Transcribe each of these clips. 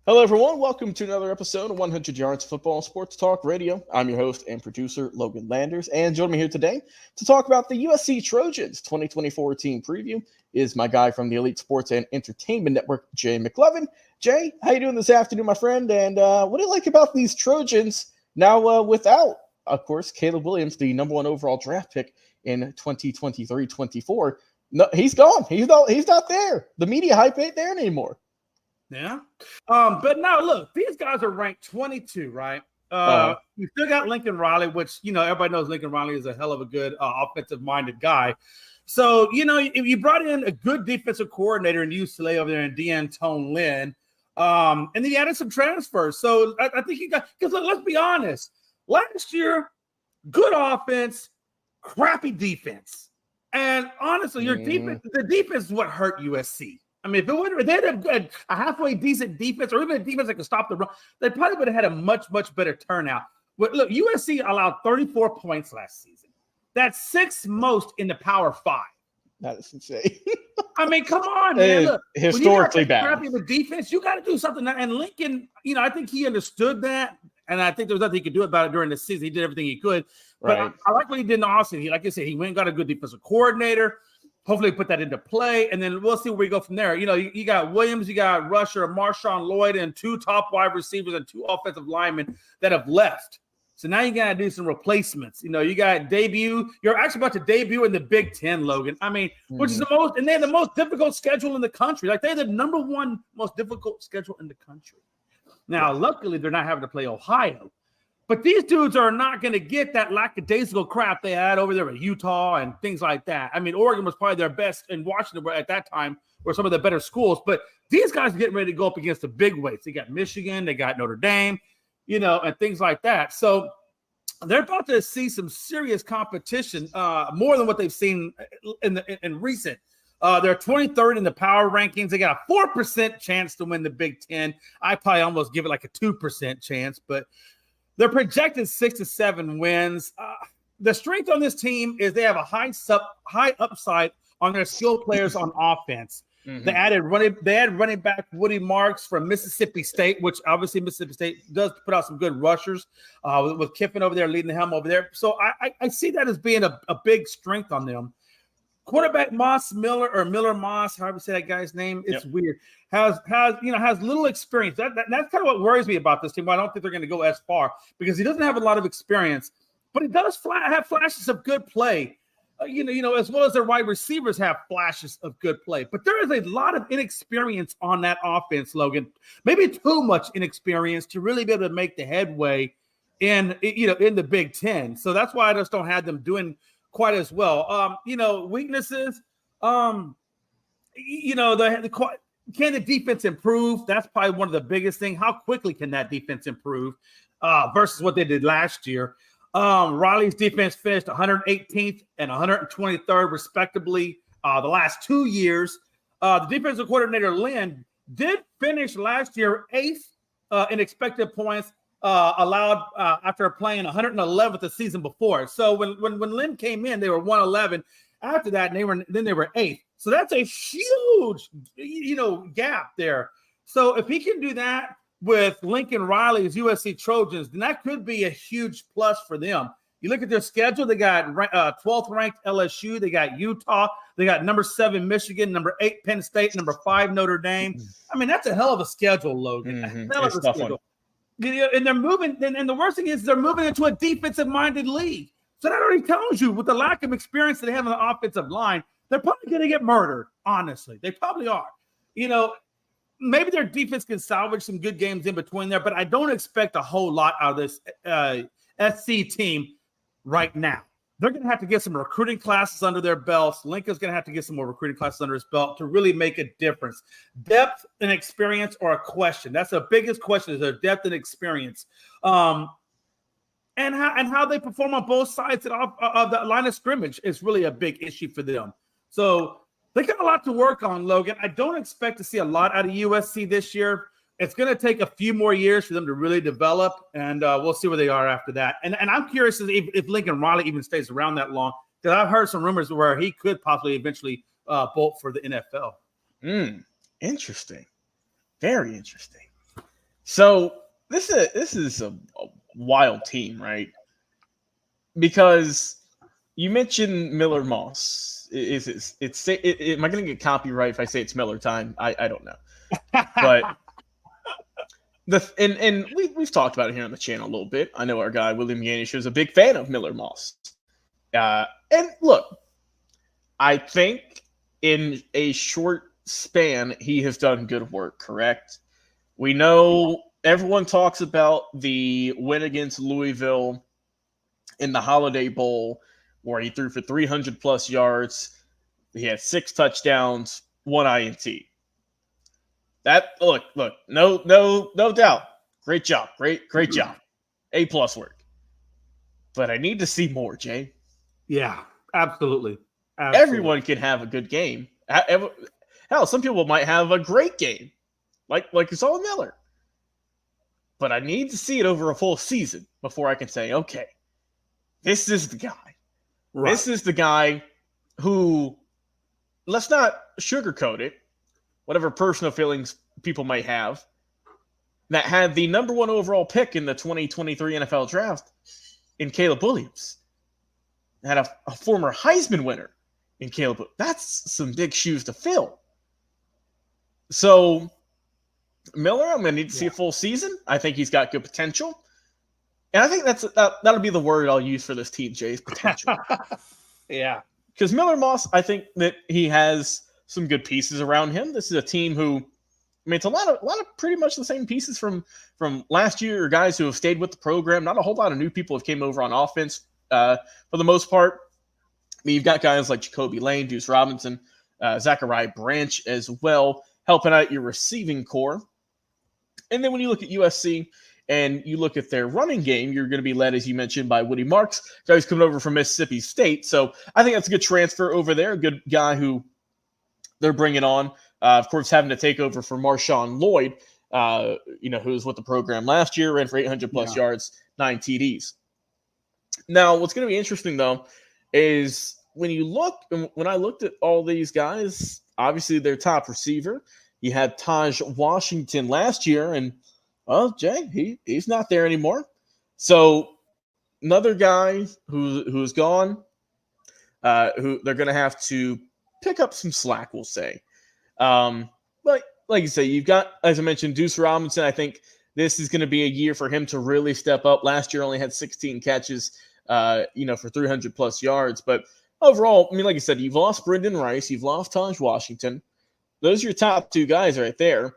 Hello, everyone. Welcome to another episode of 100 Yards Football Sports Talk Radio. I'm your host and producer, Logan Landers, and joining me here today to talk about the USC Trojans 2024 team preview is my guy from the Elite Sports and Entertainment Network, Jay McLovin. Jay, how you doing this afternoon, my friend? And what do you like about these Trojans now without, of course, Caleb Williams, the number one overall draft pick in 2023-24? No, he's gone. He's not there. The media hype ain't there anymore. Yeah. But now look, these guys are ranked 22, right? You still got Lincoln Riley, which, everybody knows Lincoln Riley is a hell of a good offensive-minded guy. So, if you brought in a good defensive coordinator in UCLA over there in D'Antone Lynn, and then you added some transfers. So I think you got – because let's be honest. Last year, good offense, crappy defense. And honestly, your defense – the defense is what hurt USC. I mean, if they had a halfway decent defense or even a defense that could stop the run, they probably would have had a much, much better turnout. But look, USC allowed 34 points last season. That's sixth most in the Power 5. That is insane. I mean, come on, man. Look, historically bad. Crappy with defense, you got to do something. And Lincoln, I think he understood that. And I think there was nothing he could do about it during the season. He did everything he could. But right. I like what he did in Austin. Like I said, he went and got a good defensive coordinator. Hopefully put that into play, and then we'll see where we go from there. You got Williams, you got Rusher, Marshawn Lloyd, and two top wide receivers and two offensive linemen that have left. So now you got to do some replacements. You got debut. You're actually about to debut in the Big Ten, Logan. I mean, which is the most, and they have the most difficult schedule in the country. Like, they have the number one most difficult schedule in the country. Now, luckily, they're not having to play Ohio. But these dudes are not going to get that lackadaisical crap they had over there with Utah and things like that. I mean, Oregon was probably their best, and Washington at that time were some of the better schools. But these guys are getting ready to go up against the big weights. They got Michigan, they got Notre Dame, and things like that. So they're about to see some serious competition, more than what they've seen in recent. They're 23rd in the power rankings. They got a 4% chance to win the Big Ten. I probably almost give it like a 2% chance, but they're projected 6 to 7 wins. The strength on this team is they have a high upside on their skilled players on offense. Mm-hmm. They added running back Woody Marks from Mississippi State, which obviously Mississippi State does put out some good rushers with Kiffin over there leading the helm over there. So I see that as being a big strength on them. Quarterback Miller Moss, however you say that guy's name, it's weird. Has little experience. That's kind of what worries me about this team. I don't think they're going to go as far because he doesn't have a lot of experience, but he does have flashes of good play. As well as their wide receivers have flashes of good play. But there is a lot of inexperience on that offense, Logan. Maybe too much inexperience to really be able to make the headway in the Big Ten. So that's why I just don't have them doing quite as well. Weaknesses. Can the defense improve? That's probably one of the biggest things. How quickly can that defense improve versus what they did last year? Riley's defense finished 118th and 123rd, respectively, the last 2 years. The defensive coordinator, Lynn, did finish last year 8th in expected points allowed after playing 111th the season before. So when Lynn came in, they were 111. After that, they were 8th. So that's a huge, gap there. So if he can do that with Lincoln Riley's USC Trojans, then that could be a huge plus for them. You look at their schedule, they got 12th ranked LSU, they got Utah, they got number 7 Michigan, number 8 Penn State, number 5 Notre Dame. I mean, that's a hell of a schedule, Logan. Mm-hmm. A hell of a schedule. And they're moving, and the worst thing is they're moving into a defensive-minded league. So that already tells you, with the lack of experience that they have on the offensive line, they're probably going to get murdered, honestly. They probably are. Maybe their defense can salvage some good games in between there, but I don't expect a whole lot out of this SC team right now. They're going to have to get some recruiting classes under their belts. Lincoln's going to have to get some more recruiting classes under his belt to really make a difference. Depth and experience are a question. That's the biggest question, is their depth and experience. And how they perform on both sides of the line of scrimmage is really a big issue for them. So they got a lot to work on, Logan. I don't expect to see a lot out of USC this year. It's going to take a few more years for them to really develop, and we'll see where they are after that. And I'm curious if Lincoln Riley even stays around that long, because I've heard some rumors where he could possibly eventually bolt for the NFL. Interesting. Very interesting. So this is a wild team, right? Because you mentioned Miller Moss. Am I going to get copyright if I say it's Miller time? I don't know, but we've talked about it here on the channel a little bit. I know our guy William Yanish is a big fan of Miller Moss. And look, I think in a short span he has done good work. Correct. We know everyone talks about the win against Louisville in the Holiday Bowl, where he threw for 300 plus yards. He had 6 touchdowns, 1 INT. That look, no doubt. Great job. Great job. A+ work. But I need to see more, Jay. Yeah, absolutely. Everyone can have a good game. Hell, some people might have a great game, like you saw with Miller. But I need to see it over a full season before I can say, okay, this is the guy. Right. This is the guy who, let's not sugarcoat it, whatever personal feelings people might have, that had the number 1 overall pick in the 2023 NFL draft in Caleb Williams. Had a former Heisman winner in Caleb Williams. That's some big shoes to fill. So Miller, I'm going to need to see a full season. I think he's got good potential. And I think that'll be the word I'll use for this team, Jay's potential. Yeah. Because Miller Moss, I think that he has some good pieces around him. This is a team who, I mean, it's a lot of pretty much the same pieces from last year, or guys who have stayed with the program. Not a whole lot of new people have came over on offense for the most part. I mean, you've got guys like Jacoby Lane, Deuce Robinson, Zachariah Branch as well, helping out your receiving core. And then when you look at USC and you look at their running game, you're going to be led, as you mentioned, by Woody Marks, guys coming over from Mississippi State. So I think that's a good transfer over there, a good guy who they're bringing on. Of course, having to take over for Marshawn Lloyd, who was with the program last year, ran for 800 plus yards, 9 TDs. Now, what's going to be interesting, though, is when I looked at all these guys, obviously their top receiver, you had Taj Washington last year, and, well, Jay, he's not there anymore. So another guy who's gone, who they're going to have to pick up some slack, we'll say. But like you say, you've got, as I mentioned, Deuce Robinson. I think this is going to be a year for him to really step up. Last year only had 16 catches, for 300 plus yards. But overall, I mean, like I said, you've lost Brendan Rice, you've lost Taj Washington. Those are your top 2 guys right there.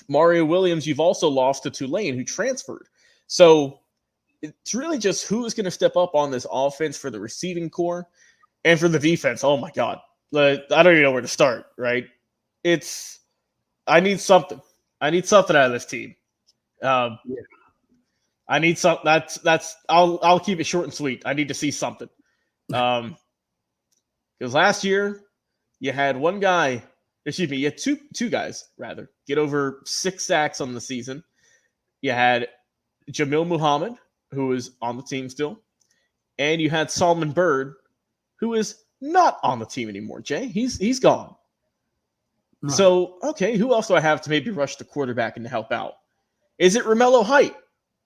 Mario Williams, you've also lost to Tulane, who transferred. So it's really just who is going to step up on this offense for the receiving core and for the defense. Oh my God. I don't even know where to start, right? I need something. I need something out of this team. I need something. I'll keep it short and sweet. I need to see something. Because last year you had you had two guys rather get over 6 sacks on the season. You had Jamil Muhammad, who is on the team still, and you had Solomon Byrd, who is not on the team anymore. Jay, he's gone. Right. So, okay, who else do I have to maybe rush the quarterback and to help out? Is it Romello Height?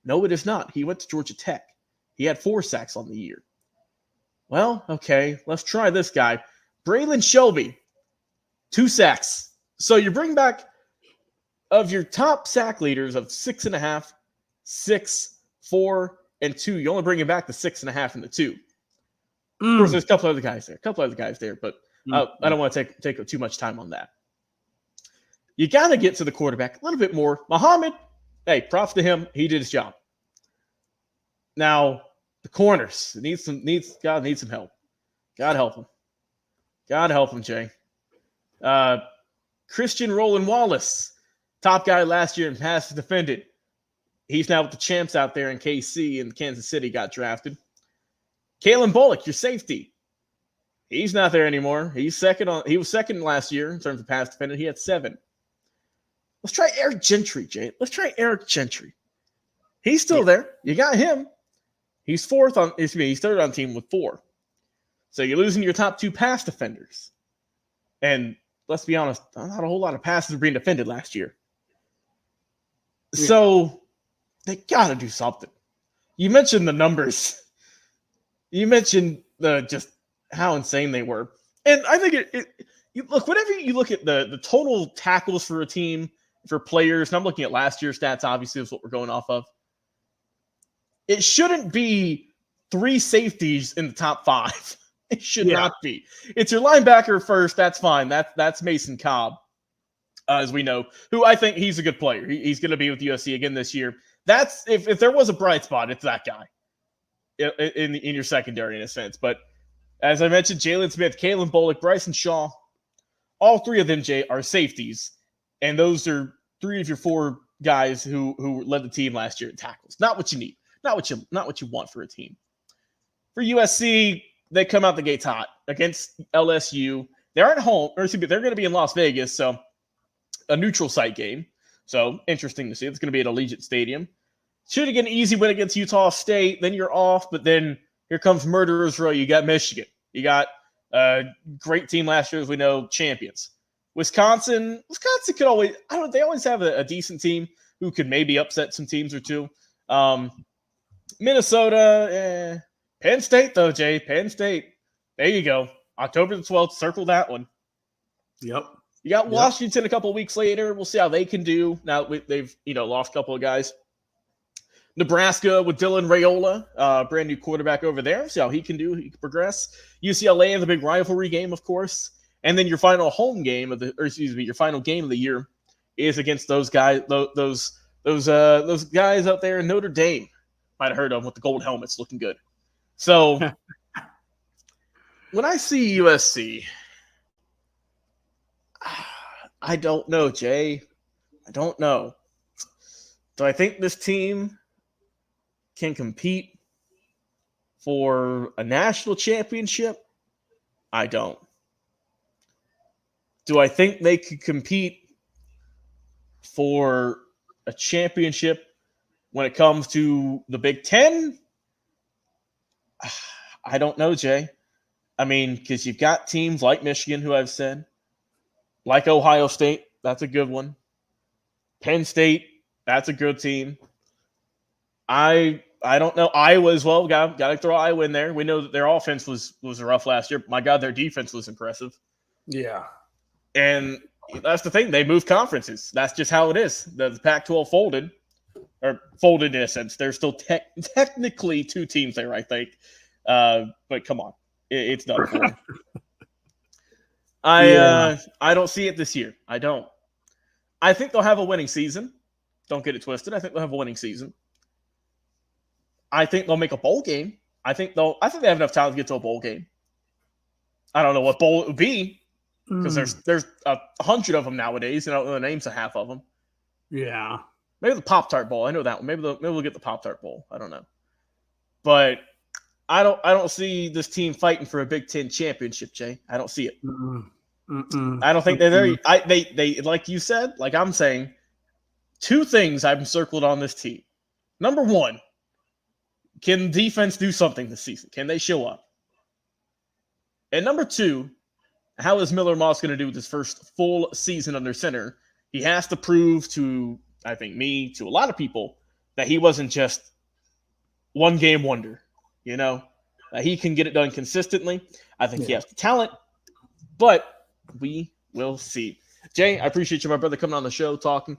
No, it is not. He went to Georgia Tech. He had 4 sacks on the year. Well, okay, let's try this guy. Braylon Shelby, 2 sacks. So you bring back, of your top sack leaders of 6.5, 6, 4, and 2, you only bring it back to 6.5 and the 2. Of course, there's a couple other guys there, but I don't want to take too much time on that. You got to get to the quarterback a little bit more. Muhammad, hey, props to him. He did his job. Now, the corners God needs some help. God help him. God help him, Jay. Christian Roland Wallace, top guy last year in passes defended. He's now with the champs out there in KC, and Kansas City got drafted. Kalen Bullock, your safety. He's not there anymore. He was second last year in terms of pass defended. He had 7. Let's try Eric Gentry, Jay. Let's try Eric Gentry. He's still there. You got him. He's third on the team with 4. So you're losing your top 2 pass defenders. And let's be honest, not a whole lot of passes were being defended last year. So they got to do something. You mentioned the numbers. You mentioned just how insane they were. And I think whenever you look at the total tackles for a team, for players, and I'm looking at last year's stats, obviously, is what we're going off of. It shouldn't be 3 safeties in the top 5. It should not be. It's your linebacker first. That's fine. That's Mason Cobb, as we know, who I think he's a good player. He's going to be with USC again this year. That's if there was a bright spot, it's that guy in your secondary in a sense. But as I mentioned, Jalen Smith, Kalen Bullock, Bryson Shaw, all 3 of them, Jay, are safeties. And those are 3 of your 4 guys who led the team last year in tackles. Not what you need. Not what you want for a team. For USC, they come out the gates hot against LSU. They're at home, or excuse me, they're going to be in Las Vegas, so a neutral site game. So interesting to see. It's going to be at Allegiant Stadium. Should get an easy win against Utah State. Then you're off, but then here comes Murderers Row. You got Michigan. You got a great team last year, as we know, champions. Wisconsin could always, they always have a decent team who could maybe upset some teams or two. Minnesota, Penn State, though, Jay. Penn State. There you go. October the 12th. Circle that one. Yep. You got Washington a couple of weeks later. We'll see how they can do. Now they've lost a couple of guys. Nebraska with Dylan Raiola, brand new quarterback over there. See how he can do. He can progress. UCLA in the big rivalry game, of course. And then your final home game your final game of the year is against those guys. Those guys out there in Notre Dame. Might have heard of them with the gold helmets, looking good. So when I see USC, I don't know, Jay. I don't know. Do I think this team can compete for a national championship? I don't. Do I think they could compete for a championship when it comes to the Big Ten? I don't know, Jay. I mean, because you've got teams like Michigan, who I've said, like Ohio State, that's a good one. Penn State, that's a good team. I don't know. Iowa as well. Got to throw Iowa in there. We know that their offense was rough last year. My God, their defense was impressive. Yeah. And that's the thing. They moved conferences. That's just how it is. The Pac-12 folded in a sense. There's still technically 2 teams there, I think. But come on. It's done for them. I don't see it this year. I don't. I think they'll have a winning season. Don't get it twisted. I think they'll have a winning season. I think they'll make a bowl game. I think they have enough talent to get to a bowl game. I don't know what bowl it would be because there's 100 of them nowadays. I don't know the names of half of them. Yeah. Maybe the Pop-Tart Bowl. I know that one. Maybe we'll get the Pop-Tart Bowl. I don't know. But I don't see this team fighting for a Big Ten championship, Jay. I don't see it. I don't think they're there. They like you said, like I'm saying, 2 things I've circled on this team. Number 1, can defense do something this season? Can they show up? And number 2, how is Miller Moss going to do with his first full season under center? He has to prove to, I think, me, to a lot of people, that he wasn't just one game wonder. He can get it done consistently. I think he has the talent, but we will see. Jay, I appreciate you, my brother, coming on the show, talking.